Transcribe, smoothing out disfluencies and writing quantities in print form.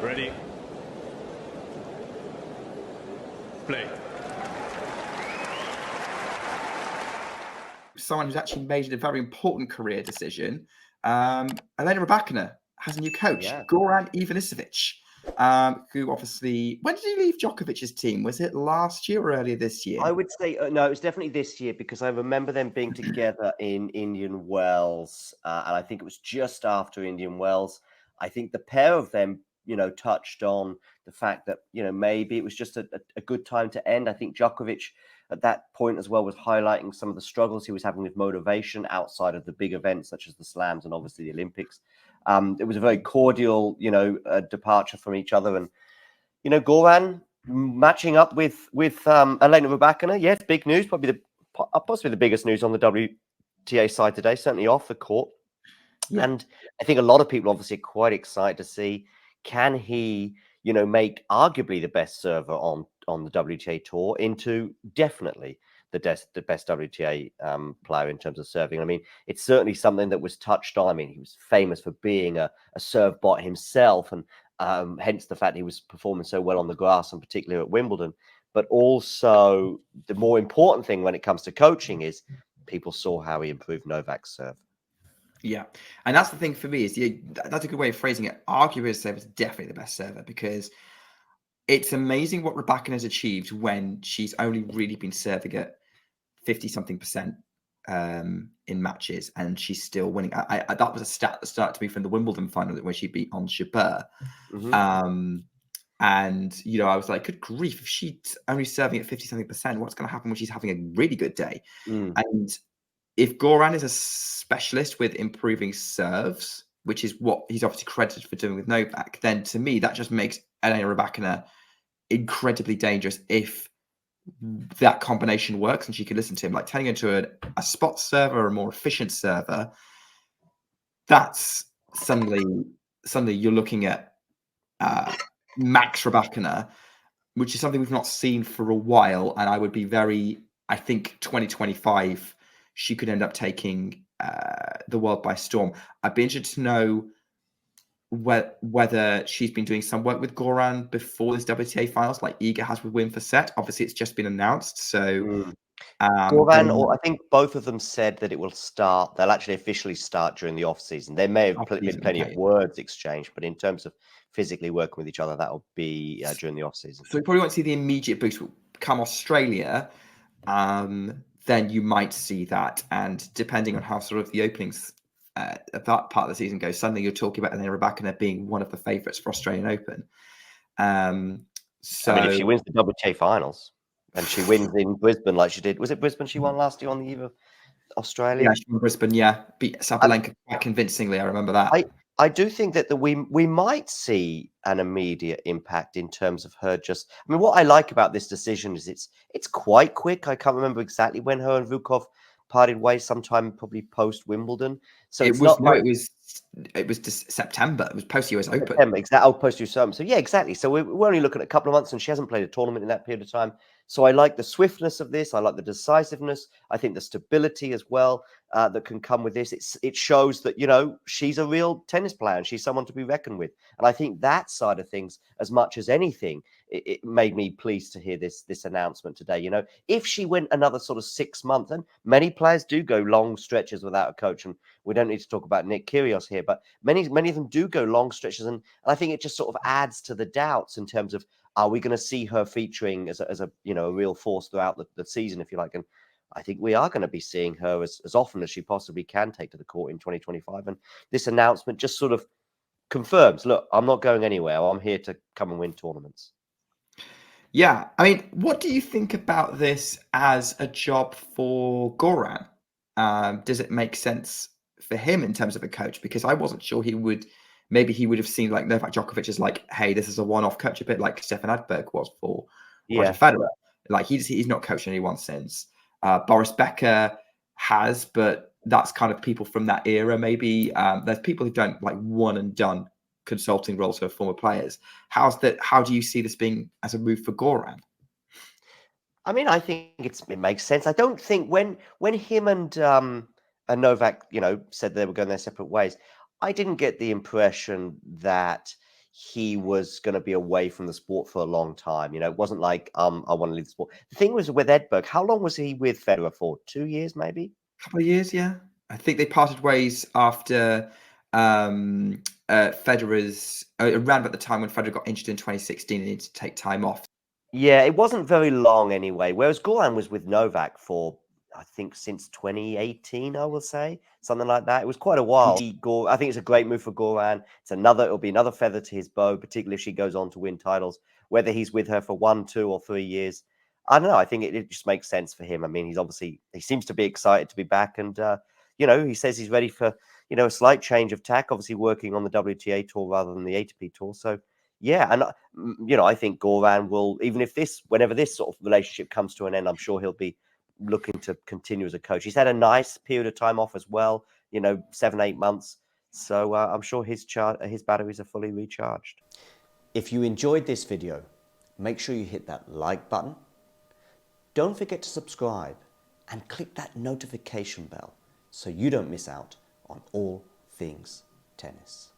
Ready. Play. Someone who's actually made a very important career decision. Elena Rybakina has a new coach, Goran Ivanisevic, who obviously... When did he leave Djokovic's team? Was it last year or earlier this year? I would say, no, it was definitely this year, because I remember them being together in Indian Wells, and I think it was just after Indian Wells. I think the pair of them, touched on the fact that, maybe it was just a good time to end. I think Djokovic at that point as well was highlighting some of the struggles he was having with motivation outside of the big events such as the Slams and obviously the Olympics. It was a very cordial, departure from each other. And, Goran matching up with Elena Rybakina, yes, big news, possibly the biggest news on the WTA side today, certainly off the court. Yeah. And I think a lot of people obviously are quite excited to see, can he, make arguably the best server on the WTA tour into definitely the best WTA player in terms of serving. I mean, it's certainly something that was touched on. I mean, he was famous for being a serve bot himself, and hence the fact he was performing so well on the grass, and particularly at Wimbledon. But also, the more important thing when it comes to coaching is people saw how he improved Novak's serve. Yeah, and that's the thing for me, is that's a good way of phrasing it. Arguably, his serve is definitely the best server, because it's amazing what Rybakina has achieved when she's only really been serving at 50-something% in matches, and she's still winning. That was a stat that started to me from the Wimbledon final where she beat Ons Jabeur. Mm-hmm. And, I was like, good grief, if she's only serving at 50-something%, what's going to happen when she's having a really good day? And if Goran is a specialist with improving serves, which is what he's obviously credited for doing with Novak, then to me, that just makes Elena Rybakina incredibly dangerous if that combination works and she can listen to him. Like turning into a spot server, a more efficient server, that's suddenly you're looking at Max Rybakina, which is something we've not seen for a while. And I would be I think 2025, she could end up taking the world by storm. I'd be interested to know whether she's been doing some work with Goran before this WTA finals, like Iga has with Win for Set. Obviously, it's just been announced. So Goran, or I think both of them said that it will start. They'll actually officially start during the off season. There may have been plenty of words exchanged, but in terms of physically working with each other, that will be during the off season. So we probably won't see the immediate boost. Come Australia, then you might see that. And depending on how sort of the openings of that part of the season goes, suddenly you're talking about Elena Rybakina being one of the favourites for Australian Open. So, I mean, if she wins the WTA finals and she wins in Brisbane like she did, was it Brisbane she won last year on the eve of Australia? Yeah, she won Brisbane, beat Sabalenka quite convincingly, I remember that. I do think that we might see an immediate impact in terms of her just... I mean, what I like about this decision is it's quite quick. I can't remember exactly when her and Vukov parted ways, sometime probably post Wimbledon. So it was September. It was post US Open. September, exactly. Post US Open. So yeah, exactly. So we're only looking at a couple of months, and she hasn't played a tournament in that period of time. So I like the swiftness of this. I like the decisiveness. I think the stability as well that can come with this. It shows that, she's a real tennis player and she's someone to be reckoned with. And I think that side of things, as much as anything, it made me pleased to hear this announcement today. If she went another sort of 6 months, and many players do go long stretches without a coach, and we don't need to talk about Nick Kyrgios here, but many of them do go long stretches, and I think it just sort of adds to the doubts in terms of, are we going to see her featuring as a real force throughout the season, if you like? And I think we are going to be seeing her as often as she possibly can take to the court in 2025. And this announcement just sort of confirms, look, I'm not going anywhere. I'm here to come and win tournaments. Yeah. I mean, what do you think about this as a job for Goran? Does it make sense for him in terms of a coach? Because I wasn't sure maybe he would have seen like Novak Djokovic as like, hey, this is a one-off coach, a bit like Stefan Edberg was for Roger Federer. Like he's not coached anyone since. Boris Becker has, but that's kind of people from that era. Maybe there's people who've done like one and done consulting roles for former players. How do you see this being as a move for Goran? I mean, I think it makes sense. I don't think when him and Novak, said they were going their separate ways, I didn't get the impression that he was going to be away from the sport for a long time. You know, it wasn't like I want to leave the sport. The thing was with Edberg, how long was he with Federer for? 2 years, maybe? Couple of years, yeah. I think they parted ways after Federer's around about the time when Federer got injured in 2016 and needed to take time off. Yeah, it wasn't very long anyway. Whereas Goran was with Novak for, I think, since 2018, I will say, something like that. It was quite a while. I think it's a great move for Goran. It'll be another feather to his bow, particularly if she goes on to win titles. Whether he's with her for 1, 2, or 3 years, I don't know. I think it just makes sense for him. I mean, he seems to be excited to be back, and he says he's ready for a slight change of tack. Obviously, working on the WTA tour rather than the ATP tour. So. Yeah, and I think Goran will, even if whenever this sort of relationship comes to an end, I'm sure he'll be looking to continue as a coach. He's had a nice period of time off as well, 7, 8 months. So I'm sure his batteries are fully recharged. If you enjoyed this video, make sure you hit that like button. Don't forget to subscribe and click that notification bell so you don't miss out on all things tennis.